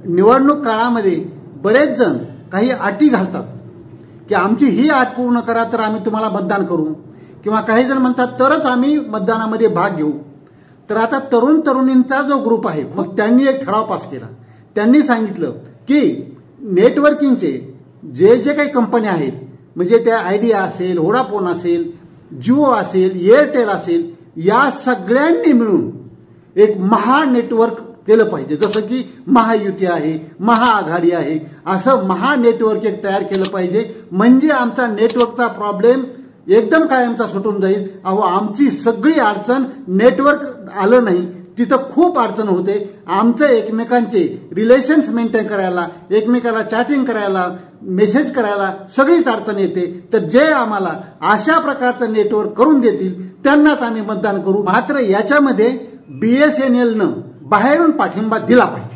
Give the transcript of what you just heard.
निवडणूक काळामध्ये बरेच जण काही अटी घालतात की आमची ही अट पूर्ण करा तर आम्ही तुम्हाला मतदान करू, किंवा काही जण म्हणतात तरच आम्ही मतदानामध्ये भाग घेऊ. तर आता तरुण तरुणींचा जो ग्रुप आहे मग त्यांनी एक ठराव पास केला. त्यांनी सांगितलं की नेटवर्किंगचे जे जे काही कंपन्या आहेत, म्हणजे त्या आयडिया असेल, व्होडाफोन असेल, जिओ असेल, एअरटेल असेल, या सगळ्यांनी मिळून एक महा नेटवर्क केलं पाहिजे. जसं की महायुती आहे, महाआघाडी आहे, असं महा नेटवर्क एक तयार केलं पाहिजे. म्हणजे आमचा नेटवर्कचा प्रॉब्लेम एकदम कायमचा सुटून जाईल. अहो, आमची सगळी अडचण नेटवर्क आलं नाही तिथं खूप अडचण होते. आमचं एकमेकांचे रिलेशन्स मेंटेन करायला, एकमेकाला चॅटिंग करायला, मेसेज करायला सगळीच अडचण येते. तर जे आम्हाला अशा प्रकारचं नेटवर्क करून देतील त्यांनाच आम्ही मतदान करू. मात्र याच्यामध्ये BSNLनं बाहेरून पाठिंबा दिला पाहिजे.